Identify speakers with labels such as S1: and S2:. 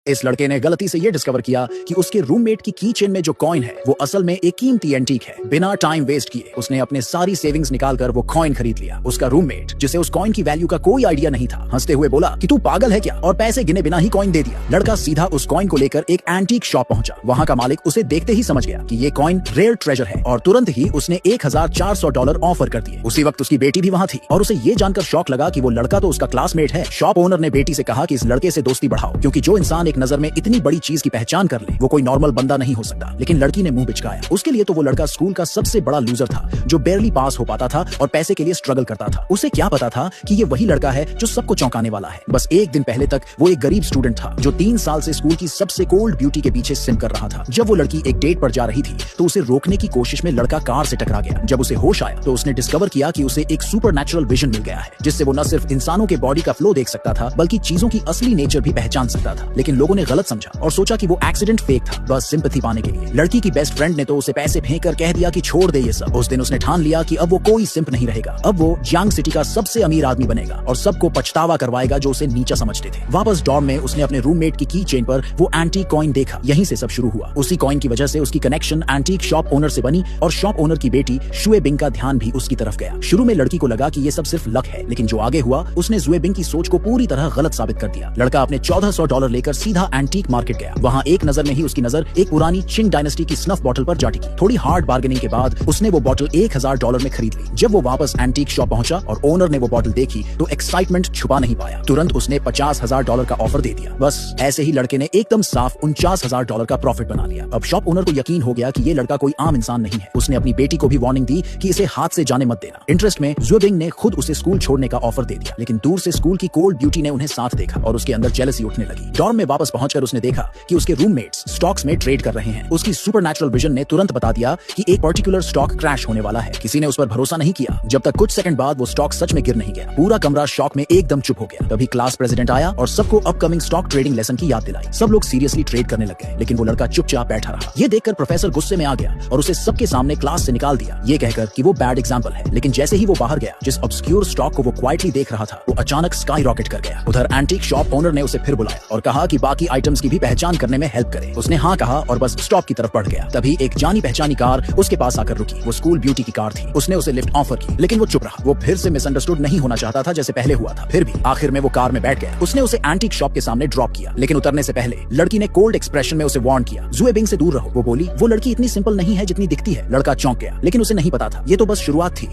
S1: इस लड़के ने गलती से ये डिस्कवर किया कि उसके रूममेट की की चेन में जो कॉइन है वो असल में एक कीमती एंटीक है। बिना टाइम वेस्ट किए उसने अपने सारी सेविंग्स निकालकर वो कॉइन खरीद लिया। उसका रूममेट, जिसे उस कॉइन की वैल्यू का कोई आइडिया नहीं था, हंसते हुए बोला कि तू पागल है क्या, और पैसे गिने बिना ही कॉइन दे दिया। लड़का सीधा उस कॉइन को लेकर एक एंटीक शॉप पहुंचा। वहां का मालिक उसे देखते ही समझ गया कि ये कॉइन रेयर ट्रेजर है और तुरंत ही उसने $1400 ऑफर कर दिए। उसी वक्त उसकी बेटी भी वहां थी और उसे ये जानकर शौक लगा कि वो लड़का तो उसका क्लासमेट है। शॉप ओनर ने बेटी से कहा कि इस लड़के से दोस्ती बढ़ाओ, क्योंकि जो इंसान एक नजर में इतनी बड़ी चीज की पहचान कर ले वो कोई नॉर्मल बंदा नहीं हो सकता। लेकिन लड़की ने मुंह बिचकाया। उसके लिए तो वो लड़का स्कूल का सबसे बड़ा लूजर था, जो बेयरली पास हो पाता था और पैसे के लिए स्ट्रगल करता था। उसे क्या पता था कि ये वही लड़का है जो सबको चौंकाने वाला है। बस एक दिन पहले तक वो एक गरीब स्टूडेंट था जो 3 साल से स्कूल की सबसे कोल्ड ब्यूटी के पीछे सिम कर रहा था। जब वो लड़की एक डेट पर जा रही थी तो उसे रोकने की कोशिश में लड़का कार से टकरा गया। जब उसे होश आया तो उसने डिस्कवर किया कि उसे एक सुपरनैचुरल विजन मिल गया है, जिससे वो न सिर्फ इंसानों के बॉडी का फ्लो देख सकता था बल्कि चीजों की असली नेचर भी पहचान सकता था। लेकिन लोगों ने गलत समझा और सोचा कि वो एक्सीडेंट फेक था, बस सिंपैथी पाने के लिए। लड़की की बेस्ट फ्रेंड ने तो उसे पैसे फेंक कर कह दिया कि छोड़ दे ये सब। उस दिन उसने ठान लिया कि अब वो कोई सिंप नहीं रहेगा। अब वो जियांग सिटी का सबसे अमीर आदमी बनेगा और सबको पछतावा करवाएगा जो उसे नीचा समझते थे। वापस डॉर्म में उसने अपने रूममेट की चेन पर वो एंटीक कॉइन देखा। यहीं से सब शुरू हुआ। उसी कॉइन की वजह से उसकी कनेक्शन एंटीक शॉप ओनर से बनी और शॉप ओनर की बेटी शुए बिंग का ध्यान भी उसकी तरफ गया। शुरू में लड़की को लगा कि ये सब सिर्फ लक है, लेकिन जो आगे हुआ उसने जुए बिंग की सोच को पूरी तरह गलत साबित कर दिया। लड़का अपने $1400 लेकर सीधा एंटीक मार्केट गया। वहां एक नजर में ही उसकी नजर एक पुरानी चिंग डायनेस्टी की स्नफ बॉटल पर जा टिकी। थोड़ी हार्ड बार्गेनिंग के बाद उसने वो बॉटल $1000 में खरीद ली। जब वो वापस एंटीक शॉप पहुंचा और ओनर ने वो बॉटल देखी तो एक्साइटमेंट छुपा नहीं पाया। तुरंत उसने $50,000 का ऑफर दे दिया। बस ऐसे ही लड़के ने एकदम साफ $49,000 का प्रॉफिट बना लिया। अब शॉप ओनर को यकीन हो गया कि ये लड़का कोई आम इंसान नहीं है। उसने अपनी बेटी को भी वार्निंग दी कि इसे हाथ से जाने मत देना। इंटरेस्ट में जुएबिंग ने खुद उसे स्कूल छोड़ने का ऑफर दे दिया, लेकिन दूर से स्कूल की कोल्ड ब्यूटी ने उन्हें साथ देखा और उसके अंदर जेलसी उठने लगी। डॉर्म में वापस पहुंचकर उसने देखा कि उसके रूममेट्स स्टॉक्स में ट्रेड कर रहे हैं। उसकी सुपरनैचुरल विजन ने तुरंत बता दिया कि एक पर्टिकुलर स्टॉक क्रैश होने वाला है। किसी ने उस पर भरोसा नहीं किया जब तक कुछ सेकंड बाद वो स्टॉक सच में गिर नहीं गया। पूरा कमरा शॉक में एकदम चुप हो गया। तभी क्लास प्रेसिडेंट आया और सबको अपकमिंग स्टॉक ट्रेडिंग लेसन की याद दिलाई। सब लोग सीरियसली ट्रेड करने लग गए, लेकिन वो लड़का चुपचाप बैठा रहा। ये देखकर प्रोफेसर गुस्से में आ गया और उसे सबके सामने क्लास से निकाल दिया, ये कहकर कि वो बैड एग्जांपल है। लेकिन जैसे ही वो बाहर गया, जिस ऑब्सक्यूर स्टॉक को वो क्वाइटली देख रहा था वो अचानक स्काई रॉकेट कर गया। उधर एंटीक शॉप ओनर ने उसे फिर बुलाया और कहा कि बाकी आइटम्स की भी पहचान करने में हेल्प करे। उसने हाँ कहा और बस स्टॉप की तरफ बढ़ गया। तभी एक जानी पहचानी कार उसके पास आकर रुकी। वो स्कूल ब्यूटी की कार थी। उसने उसे लिफ्ट ऑफर की, लेकिन वो चुप रहा। वो फिर से मिसअंडरस्टूड नहीं होना चाहता था जैसे पहले हुआ था। फिर भी आखिर में वो कार में बैठ गया। उसने उसे एंटीक शॉप के सामने ड्रॉप किया, लेकिन उतरने से पहले लड़की ने कोल्ड एक्सप्रेशन में उसे वार्न किया, जुए बिंग से दूर रहो। वो बोली, वो लड़की इतनी सिंपल नहीं है जितनी दिखती है। लड़का चौंक गया, लेकिन उसे नहीं पता था ये तो बस शुरुआत थी।